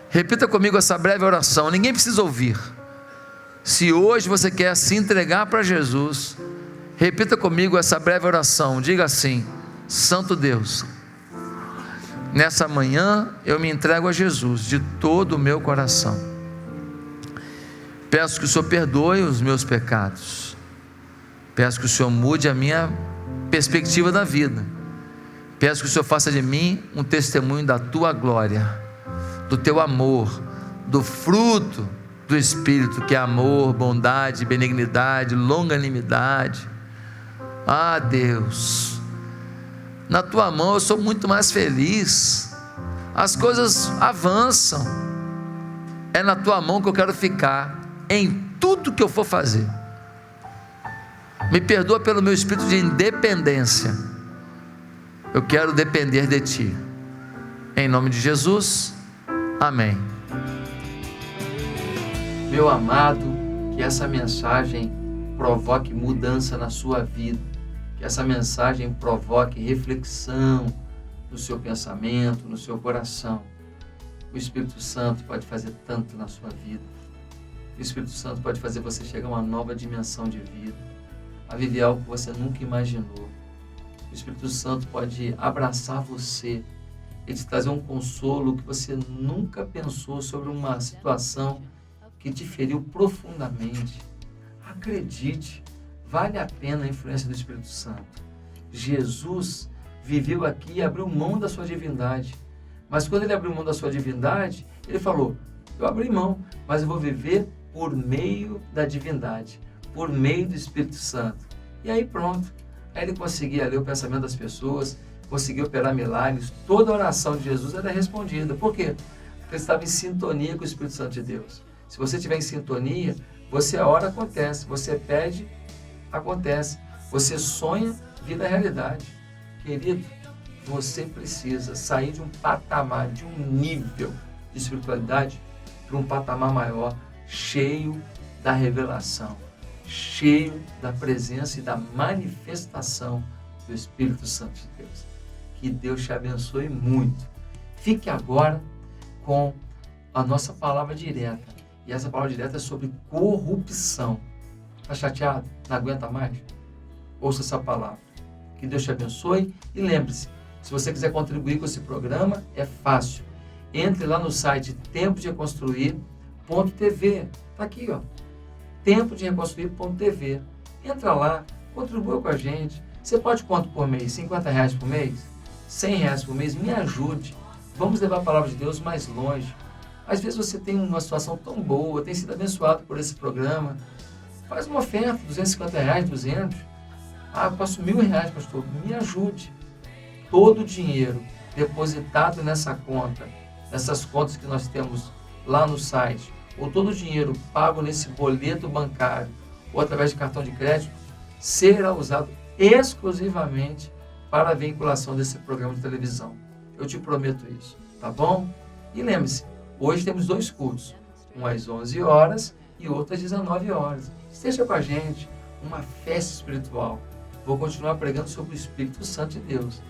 Repita comigo essa breve oração, ninguém precisa ouvir. Se hoje você quer se entregar para Jesus, repita comigo essa breve oração, diga assim: Santo Deus, nessa manhã eu me entrego a Jesus de todo o meu coração. Peço que o Senhor perdoe os meus pecados. Peço que o Senhor mude a minha perspectiva da vida. Peço que o Senhor faça de mim um testemunho da tua glória, do teu amor, do fruto do Espírito, que é amor, bondade, benignidade, longanimidade. Ah, Deus, na tua mão eu sou muito mais feliz, as coisas avançam, é na tua mão que eu quero ficar, em tudo que eu for fazer. Me perdoa pelo meu espírito de independência, eu quero depender de ti, em nome de Jesus, amém. Meu amado, que essa mensagem provoque mudança na sua vida, que essa mensagem provoque reflexão no seu pensamento, no seu coração. O Espírito Santo pode fazer tanto na sua vida. O Espírito Santo pode fazer você chegar a uma nova dimensão de vida, a viver algo que você nunca imaginou. O Espírito Santo pode abraçar você e te trazer um consolo que você nunca pensou sobre uma situação que te feriu profundamente. Acredite, vale a pena a influência do Espírito Santo. Jesus viveu aqui e abriu mão da sua divindade. Mas quando ele abriu mão da sua divindade, ele falou, eu abri mão, mas eu vou viver por meio da divindade, por meio do Espírito Santo. E aí pronto, aí ele conseguia ler o pensamento das pessoas, conseguia operar milagres, toda a oração de Jesus era respondida. Por quê? Porque ele estava em sintonia com o Espírito Santo de Deus. Se você estiver em sintonia, você ora, acontece. Você pede, acontece. Você sonha, vira realidade. Querido, você precisa sair de um patamar, de um nível de espiritualidade para um patamar maior, cheio da revelação, cheio da presença e da manifestação do Espírito Santo de Deus. Que Deus te abençoe muito. Fique agora com a nossa palavra direta. E essa palavra direta é sobre corrupção. Está chateado? Não aguenta mais? Ouça essa palavra. Que Deus te abençoe. E lembre-se, se você quiser contribuir com esse programa, é fácil. Entre lá no site tempodereconstruir.tv. Está aqui, ó. tempodereconstruir.tv. Entra lá, contribua com a gente. Você pode quanto por mês? R$50 por mês? R$100 por mês? Me ajude. Vamos levar a palavra de Deus mais longe. Às vezes você tem uma situação tão boa, tem sido abençoado por esse programa. Faz uma oferta, R$250, 200. Eu passo R$1.000, pastor. Me ajude. Todo o dinheiro depositado nessa conta, nessas contas que nós temos lá no site, ou todo o dinheiro pago nesse boleto bancário, ou através de cartão de crédito, será usado exclusivamente para a vinculação desse programa de televisão. Eu te prometo isso, tá bom? E lembre-se, hoje temos 2 cultos, um às 11 horas e outro às 19 horas. Esteja com a gente, uma festa espiritual. Vou continuar pregando sobre o Espírito Santo de Deus.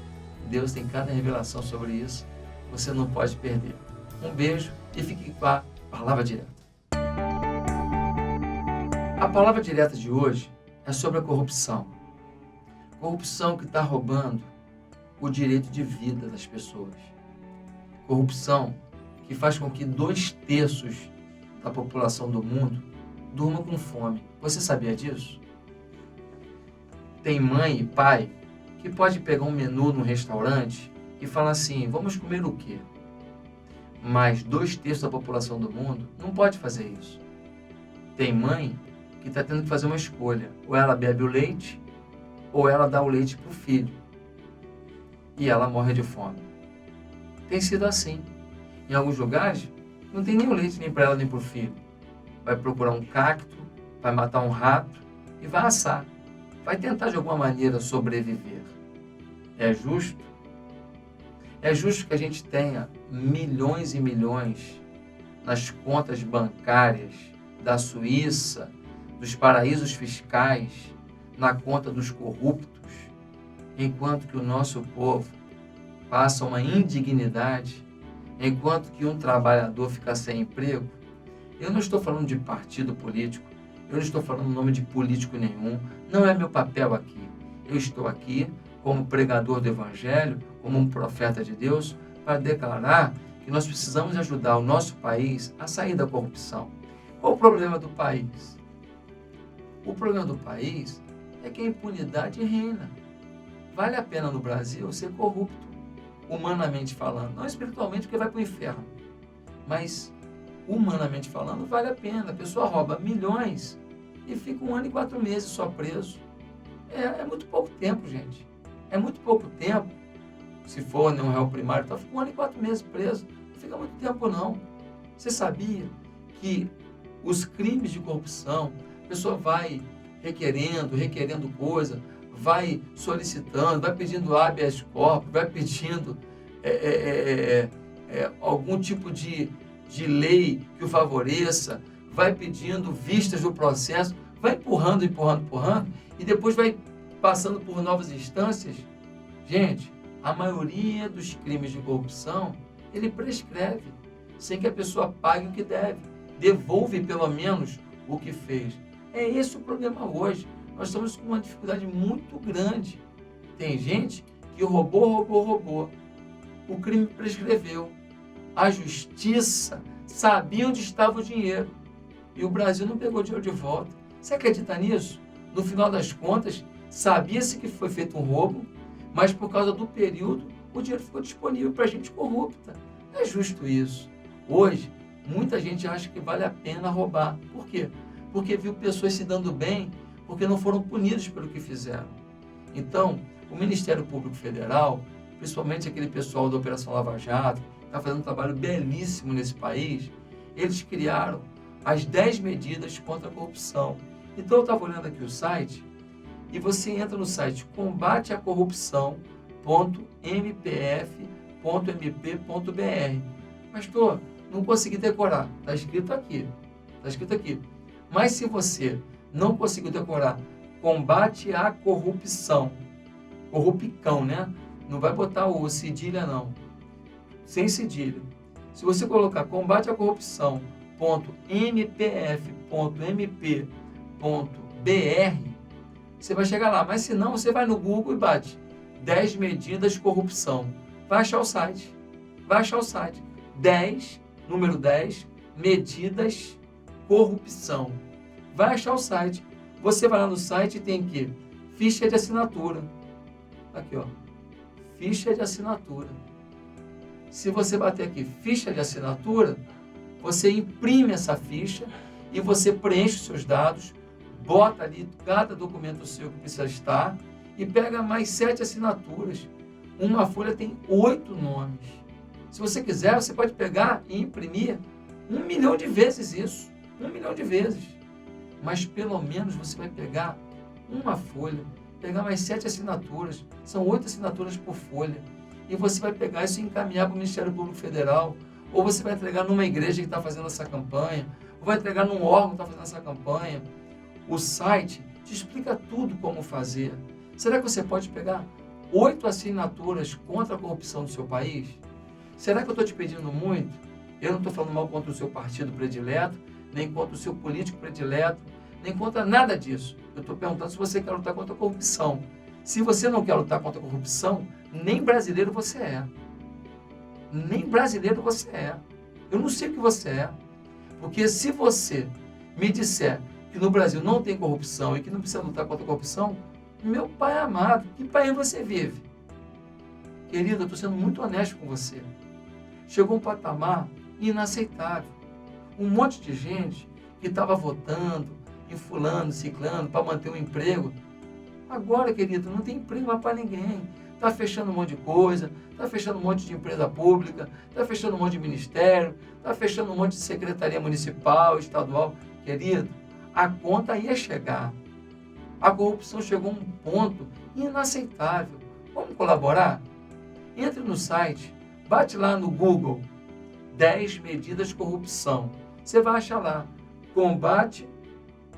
Deus tem cada revelação sobre isso, você não pode perder. Um beijo e fique com a palavra direta. A palavra direta de hoje é sobre a corrupção. Corrupção que está roubando o direito de vida das pessoas. Corrupção que faz com que 2/3 da população do mundo durma com fome. Você sabia disso? Tem mãe e pai que pode pegar um menu num restaurante e falar assim, vamos comer o quê? Mas 2/3 da população do mundo não pode fazer isso. Tem mãe que está tendo que fazer uma escolha. Ou ela bebe o leite, ou ela dá o leite para o filho. E ela morre de fome. Tem sido assim. Em alguns lugares, não tem nem o leite nem para ela nem para o filho. Vai procurar um cacto, vai matar um rato e vai assar. Vai tentar de alguma maneira sobreviver. É justo? É justo que a gente tenha milhões e milhões nas contas bancárias da Suíça, dos paraísos fiscais, na conta dos corruptos, enquanto que o nosso povo passa uma indignidade, enquanto que um trabalhador fica sem emprego? Eu não estou falando de partido político, eu não estou falando em nome de político nenhum, não é meu papel aqui. Eu estou aqui como pregador do Evangelho, como um profeta de Deus, para declarar que nós precisamos ajudar o nosso país a sair da corrupção. Qual o problema do país? O problema do país é que a impunidade reina. Vale a pena no Brasil ser corrupto, humanamente falando, não espiritualmente, porque vai para o inferno, mas humanamente falando vale a pena. A pessoa rouba milhões e fica 1 ano e 4 meses só preso. É muito pouco tempo, gente. É muito pouco tempo. Se for um réu primário, então fica 1 ano e 4 meses preso. Não fica muito tempo, não. Você sabia que os crimes de corrupção, a pessoa vai requerendo coisa, vai solicitando, vai pedindo habeas corpus, vai pedindo algum tipo de lei que o favoreça, vai pedindo vistas do processo, vai empurrando, e depois vai passando por novas instâncias. Gente, a maioria dos crimes de corrupção, ele prescreve, sem que a pessoa pague o que deve. devolve pelo menos o que fez. É esse o problema hoje. Nós estamos com uma dificuldade muito grande. Tem gente que roubou. O crime prescreveu. A justiça sabia onde estava o dinheiro. E o Brasil não pegou o dinheiro de volta. Você acredita nisso? No final das contas, sabia-se que foi feito um roubo, mas por causa do período, o dinheiro ficou disponível para gente corrupta. Não é justo isso. Hoje, muita gente acha que vale a pena roubar. Por quê? Porque viu pessoas se dando bem, porque não foram punidos pelo que fizeram. Então, o Ministério Público Federal, principalmente aquele pessoal da Operação Lava Jato, está fazendo um trabalho belíssimo nesse país, eles criaram as 10 medidas contra a corrupção. Então, eu estava olhando aqui o site, e você entra no site combateacorrupção.mpf.mp.br. Pastor, não consegui decorar. Está escrito aqui. Mas se você não conseguiu decorar combate à corrupção, corrupicão, né? Não vai botar o cedilha, não. Sem cedilha. Se você colocar combate à corrupção.mpf.mp.br, você vai chegar lá. Mas se não, você vai no Google e bate 10 medidas corrupção. Vai achar o site. 10, número 10, medidas corrupção. Vai achar o site. Você vai lá no site e tem aqui ficha de assinatura. Aqui, ó. Ficha de assinatura. Se você bater aqui ficha de assinatura, você imprime essa ficha e você preenche os seus dados, bota ali cada documento seu que precisa estar e pega mais 7 assinaturas. Uma folha tem 8 nomes. Se você quiser, você pode pegar e imprimir 1 milhão de vezes isso. 1 milhão de vezes. Mas pelo menos você vai pegar uma folha, pegar mais 7 assinaturas. São 8 assinaturas por folha. E você vai pegar isso e encaminhar para o Ministério Público Federal. Ou você vai entregar numa igreja que está fazendo essa campanha. Ou vai entregar num órgão que está fazendo essa campanha. O site te explica tudo como fazer. Será que você pode pegar 8 assinaturas contra a corrupção do seu país? Será que eu estou te pedindo muito? Eu não estou falando mal contra o seu partido predileto, nem contra o seu político predileto, nem contra nada disso. Eu estou perguntando se você quer lutar contra a corrupção. Se você não quer lutar contra a corrupção, nem brasileiro você é. Nem brasileiro você é. Eu não sei o que você é. Porque se você me disser que no Brasil não tem corrupção e que não precisa lutar contra a corrupção, meu pai amado, que país você vive? Querido, eu estou sendo muito honesto com você. Chegou um patamar inaceitável. Um monte de gente que estava votando em fulano, ciclano, para manter um emprego. Agora, querido, não tem emprego mais para ninguém. Está fechando um monte de coisa, está fechando um monte de empresa pública, está fechando um monte de ministério, está fechando um monte de secretaria municipal, estadual. Querido, a conta ia chegar. A corrupção chegou a um ponto inaceitável. Vamos colaborar? Entre no site, bate lá no Google, 10 medidas corrupção. Você vai achar lá, combate,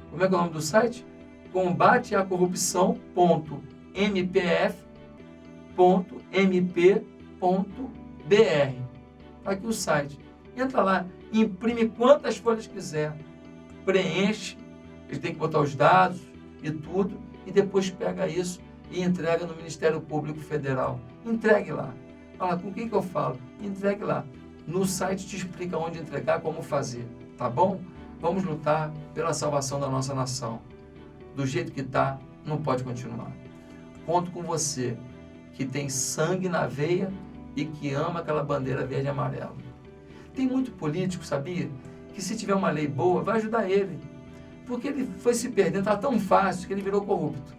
como é que é o nome do site? combateacorrupção.mpf.mp.br. Está aqui o site. Entra lá, imprime quantas folhas quiser, preenche, ele tem que botar os dados e tudo, e depois pega isso e entrega no Ministério Público Federal. Entregue lá. Fala, com quem que eu falo? Entregue lá. No site te explica onde entregar, como fazer. Tá bom? Vamos lutar pela salvação da nossa nação. Do jeito que está, não pode continuar. Conto com você, que tem sangue na veia e que ama aquela bandeira verde e amarela. Tem muito político, sabia? Que se tiver uma lei boa, vai ajudar ele. Porque ele foi se perdendo, está tão fácil que ele virou corrupto.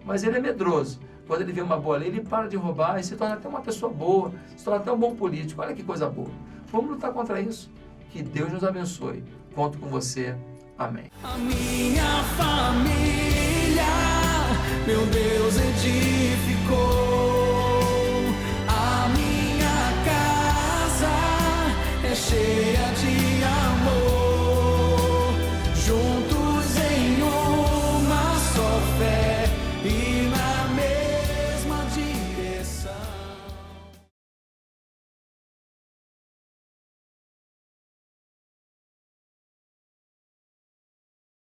Mas ele é medroso. Quando ele vê uma boa lei, ele para de roubar e se torna até uma pessoa boa, se torna até um bom político. Olha que coisa boa. Vamos lutar contra isso. Que Deus nos abençoe. Conto com você. Amém. A minha família, meu Deus, é de